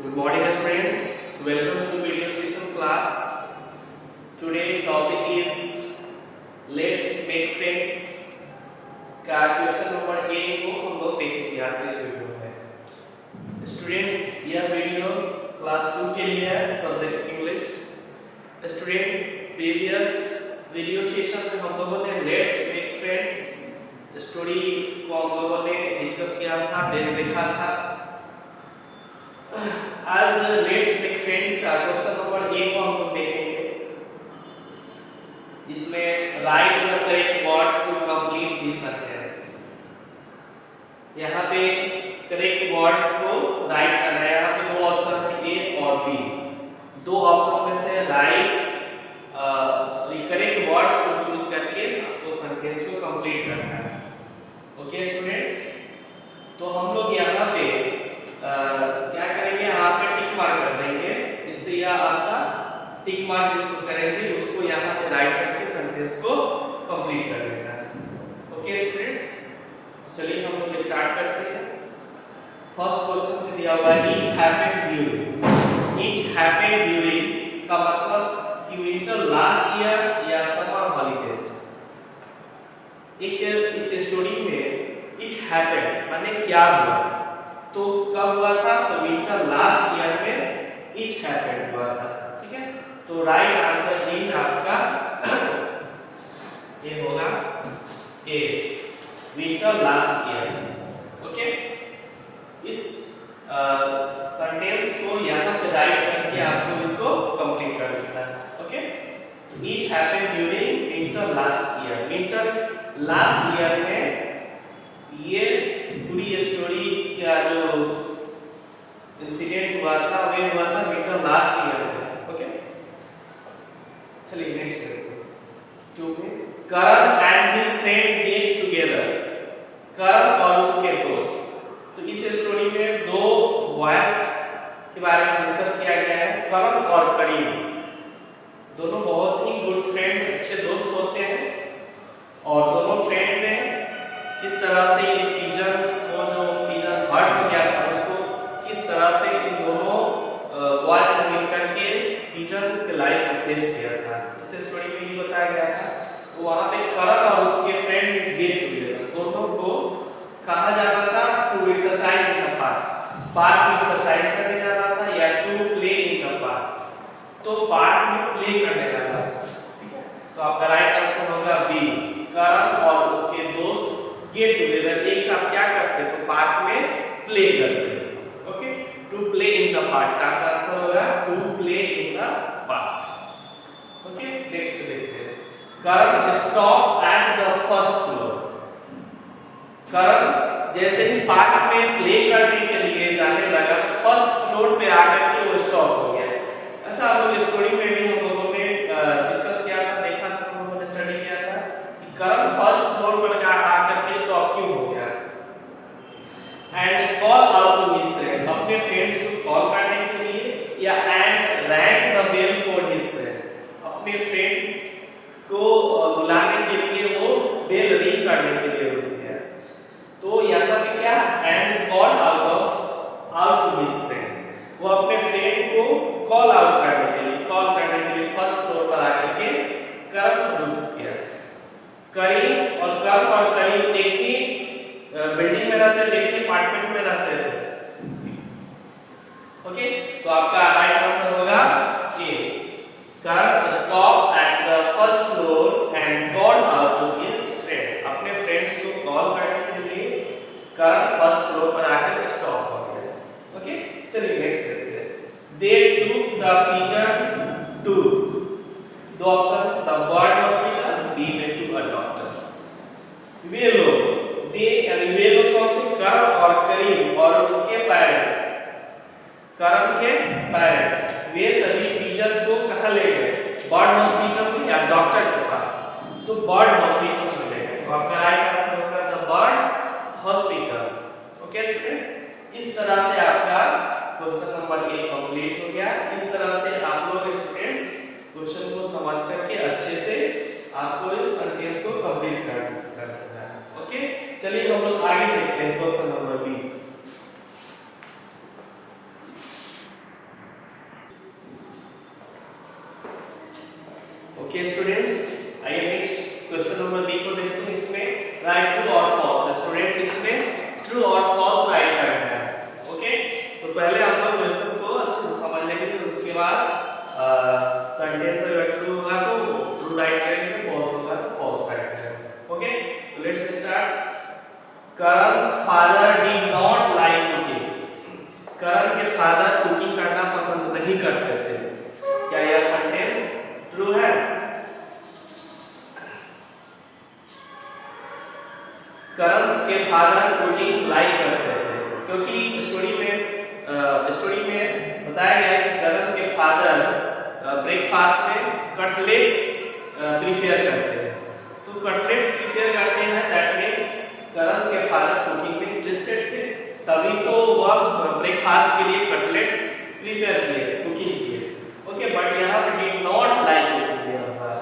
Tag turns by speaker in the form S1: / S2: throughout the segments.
S1: Good morning students, welcome to video system class. Today topic is let's make friends का question number 1 को हम लोग देखेंगे आज के इस वीडियो में। स्टूडेंट्स यह वीडियो क्लास 2 के लिए है, subject English. Student previous video session में हम लोगों ने लेट्स मेक फ्रेंड्स स्टोरी को हम लोगों ने डिस्कस किया था, देखा था। आज लेट्स मेक फ्रेंड का क्वेश्चन नंबर 1 को हम लोग देखेंगे। इसमें write the correct words to complete this sentence. यहाँ पे करेक्ट वर्ड्स को राइट करना है। यहाँ पे दो ऑप्शन है, ए और बी। दो ऑप्शन में से राइट करेक्ट वर्ड्स को चूज करके आपको सेंटेंस को कंप्लीट करना है। ओके स्टूडेंट्स, तो हम लोग यहाँ पे क्या करेंगे, यहाँ पे टिक मार्क कर देंगे। इससे यह आपका टिक मार्क जिसको करेंगे उसको यहाँ पे राइट करके सेंटेंस को कंप्लीट कर देना है। ओके स्टूडेंट्स, चलिए हम लोग स्टार्ट करते हैं। फर्स्ट क्वेश्चन दिया हुआ है it happened during. It happened during का मतलब ड्यूरिंग द लास्ट ईयर या समर हॉलीडेज। एक इस स्टोरी में इट हैपेंड माने क्या हुआ, तो कब हुआ था, तो विंटर लास्ट ईयर में इट हैपेंड हुआ था। ठीक है, तो राइट आंसर इन आपका ये होगा ए, विंटर लास्ट ईयर। ओके, इस सेंटेंस को यहाँ पे राइट करके आपको इसको कंप्लीट कर देना है। Okay, it happened during winter last year. Winter last year में ये पूरी स्टोरी का जो इंसिडेंट हुआ था वो हुआ था विंटर लास्ट ईयर में। ओके, चलिए नेक्स्ट देखते हैं। 2 में Karan and his friend get together. Karan और उसके दोस्त। तो इस स्टोरी में दो बॉयज के बारे में डिस्कस किया गया है, करण और करीम। दोनों बहुत ही गुड फ्रेंड, अच्छे दोस्त होते हैं और दोनों फ्रेंड ने किस तरह से इन पिजन्स को, जो पिजन हर्ट हो गया था उसको किस तरह से इन दोनों बॉयज ने मिलकर के पिजन के लाइफ को सेव किया था, इस स्टोरी में ये बताया गया था। तो वहां पे करण और उसके फ्रेंड गेट टुगेदर, दोनों को कहा जा रहा था to exercise in the park. Park में एक्सरसाइज करने जा रहा था या to play in the park, तो पार्क में प्ले करने जा रहा था। ठीक है, तो आपका राइट आंसर होगा बी, करण और उसके दोस्त गेट टुगेदर एक साथ क्या करते, तो पार्क में प्ले करते। Okay, to play in the park का आंसर होगा to play in the park. Okay, next देखते हैं। Karan stop at the first floor. Karan जैसे ही पार्क में प्ले करने के लिए जाने लगा तो फर्स्ट फ्लोर पे आकर के वो स्टॉप हो गया। ऐसा हम लोग स्टोरी में भी हम लोगों ने डिस्कस किया था, देखा था, हम लोगों ने स्टडी किया था कि करण फर्स्ट फ्लोर पर आकर के स्टॉप क्यों हो गया। And call out to his friend, अपने फ्रेंड्स को कॉल करने के लिए, या and rang the bell for his friend, अपने फ्रेंड्स को बुलाने के लिए वो बेल रिंग करने के लिए रुक गया। तो यहाँ पे क्या, and call out to his friend, वो अपने फ्रेंड को कॉल आउट करने के लिए फर्स्ट फ्लोर पर आकर के करण रुक गया। करीम और करीम एक ही बिल्डिंग में रहते थे, एक ही अपार्टमेंट में रहते थे। ओके, तो आपका राइट आंसर होगा A, Karan stop at the first floor and called out to his friend, अपने फ्रेंड्स को कॉल करने के लिए करण फर्स्ट फ्लोर पर आकर स्टॉप हो गया। ओके, चलिए नेक्स्ट देखते हैं। They took the pigeon to, दो option, the bird hospital, B में टू अ डॉक्टर। वे लोग, दे यानी वे लोग कौन थे, करण और करीम और उसके पेरेंट्स, करण के पेरेंट्स, वे सभी पिजन को कहां ले गए, बर्ड हॉस्पिटल में या डॉक्टर के पास। तो बर्ड हॉस्पिटल में ले गए, तो आपका राइट आंसर होगा the bird hospital. Okay student, इस तरह से आपका क्वेश्चन नंबर 1 कंप्लीट हो गया। इस तरह से आप लोग स्टूडेंट्स क्वेश्चन को समझ करके अच्छे से आपको इस सेंटेंस को कंप्लीट करना है। ओके, चलिए हम लोग आगे देखते हैं क्वेश्चन नंबर बी। ट्रू और फॉल्स राइट करना है। ओके, तो पहले हम लोग क्वेश्चन को अच्छे से समझ लेंगे, उसके बाद सेंटेंस अगर ट्रू होगा तो ट्रू राइट करेंगे, फॉल्स होगा तो फॉल्स राइट करेंगे। ओके, तो let's start. Karan's father did not like cooking. करण के फादर कुकिंग करना पसंद नहीं करते थे। क्या यह सेंटेंस ट्रू है? करण के फादर कुकिंग लाइक करते थे, क्योंकि स्टोरी में बताया गया है कि करण के फादर ब्रेकफास्ट में कटलेट्स प्रिपेयर करते हैं। तो कटलेट्स प्रिपेयर करते हैं, दैट मींस करण के फादर कुकिंग में इंटरेस्टेड थे, तभी तो वह ब्रेकफास्ट के लिए कटलेट्स प्रिपेयर किए, कुकिंग किए। ओके, बट यहाँ पे डिड नॉट लाइक कुकिंग दिया हुआ है,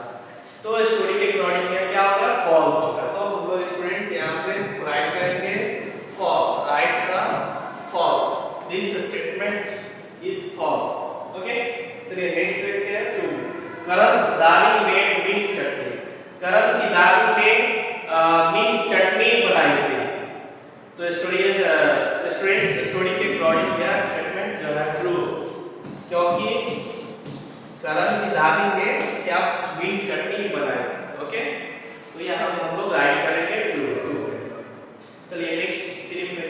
S1: तो स्टोरी के अकॉर्डिंग में क्या होगा? फॉल्स होगा। तो हम लोग स्टूडेंट्स यहाँ पे राइट करेंगे false, write the false, this statement is false. Okay, चलिए नेक्स्ट देखते हैं। ट्रू, करण's दादी मेड मिंट चटनी। करण की दादी ने मिंट चटनी बनाई थी। तो स्टोरी के अकॉर्डिंग क्या स्टेटमेंट जो है ट्रू, क्योंकि करण की दादी ने क्या मिंट चटनी बनाई। ओके, तो यहाँ हम लोग राइट करेंगे ट्रू। चलिए नेक्स्ट थ्री में,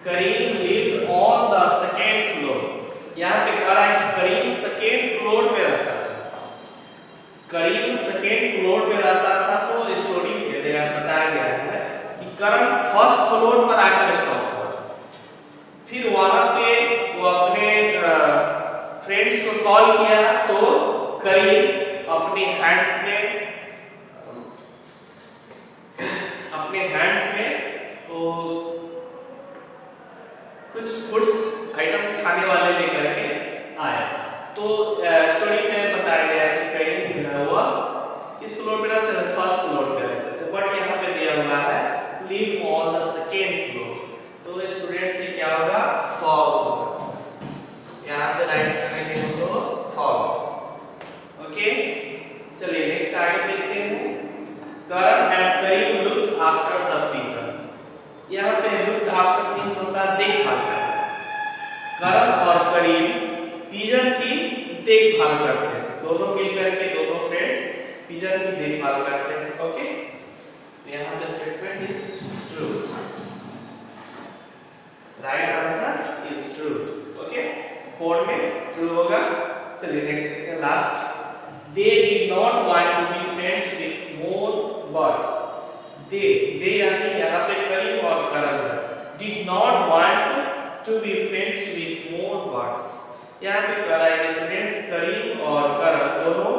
S1: Karim lived on the second floor. यहाँ पे कह रहा है कि करीम सेकेंड फ्लोर पे रहता था। करीम सेकेंड फ्लोर पे रहता था, तो स्टोरी में बताया गया है कि करण फर्स्ट फ्लोर पर आकर स्टॉप हुआ। फिर वहां पे वो अपने फ्रेंड्स को कॉल किया, तो करीम अपने हैंड्स में तो कुछ फूड्स आइटम्स खाने वाले लेकर के आया। तो स्टोरी में बताया गया है कि करीम हुआ इस फ्लोर पे रहते थे, फर्स्ट फ्लोर पे रहते थे, बट यहाँ पे दिया हुआ है live on the second floor, तो स्टूडेंट से क्या होगा? फॉल्स होगा। यहाँ से राइट करेंगे हम लोग फॉल्स। ओके, चलिए नेक्स्ट आगे देखते हैं। Karan and Karim looked after the pigeon. यहाँ पे लुक्ड आफ्टर मींस होता है देखभाल करना। करण और करीम पिजन की देखभाल करते हैं, दोनों मिलकर के दोनों फ्रेंड्स पिजन की देखभाल करते हैं। ओके, यहाँ पे statement is true, right answer is true. Okay, 4 में ट्रू होगा। चलिए नेक्स्ट देखते हैं, last. They did not want to be friends with more birds. They यानी यहाँ पे करीम और Karan did not want to be friends with more birds. यहाँ पे कह रहा है स्टूडेंट्स करीम और करण दोनों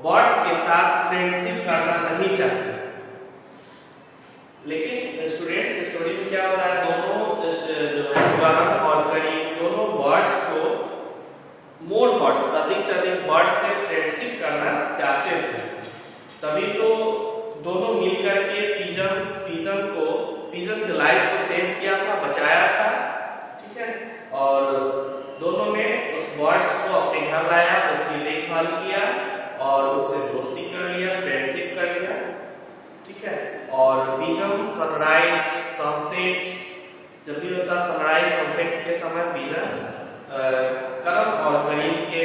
S1: बर्ड्स के साथ फ्रेंडशिप करना नहीं चाहते, लेकिन स्टूडेंट्स स्टोरी में क्या होता है, दोनों जो है करण और करीम दोनों बर्ड्स को मोर बर्ड्स अधिक से अधिक बर्ड्स से फ्रेंडशिप करना चाहते थे, तभी तो दोनों मिलकर के पिजन की लाइफ को सेव किया था, बचाया था। ठीक है, और दोनों ने उस बर्ड्स को अपने घर लाया, उसकी देखभाल किया और उससे दोस्ती कर लिया, फ्रेंडशिप कर लिया। ठीक है, और पिजन सनराइज सनसेट जब भी होता सनराइज सनसेट के समय पिजन करण और करीम के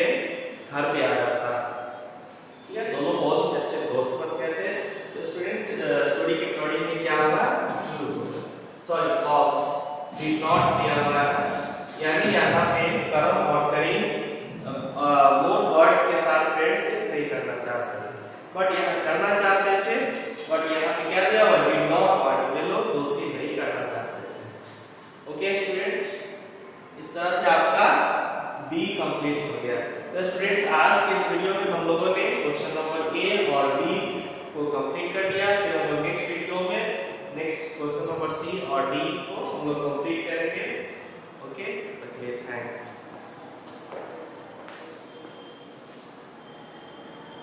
S1: घर पे आ जाता। ठीक है, दोनों बहुत अच्छे दोस्त बन गए थे। तो स्टूडेंट स्टोरी के अकॉर्डिंग में क्या होगा? सॉरी फॉल्स, डिड नॉट दिया हुआ है, यानी यहाँ पे करण और करीम मोर बर्ड्स के साथ फ्रेंडशिप नहीं करना चाहते थे, बट यहाँ करना चाहते थे, बट यहाँ पे क्या दिया हुआ? डिड नॉट वांट, वे लोग दोस्ती नहीं करना चाहते थे। ओके स्टूडेंट्स, इस तरह से आपका बी कंप्लीट हो गया। तो स्टूडेंट्स आज के इस वीडियो में हम लोगों ने क्वेश्चन नंबर ए और बी को कंप्लीट कर दिया। फिर हम लोग नेक्स्ट वीडियो में नेक्स्ट क्वेश्चन नंबर सी और डी को हम लोग कंप्लीट करेंगे। Okay, thanks.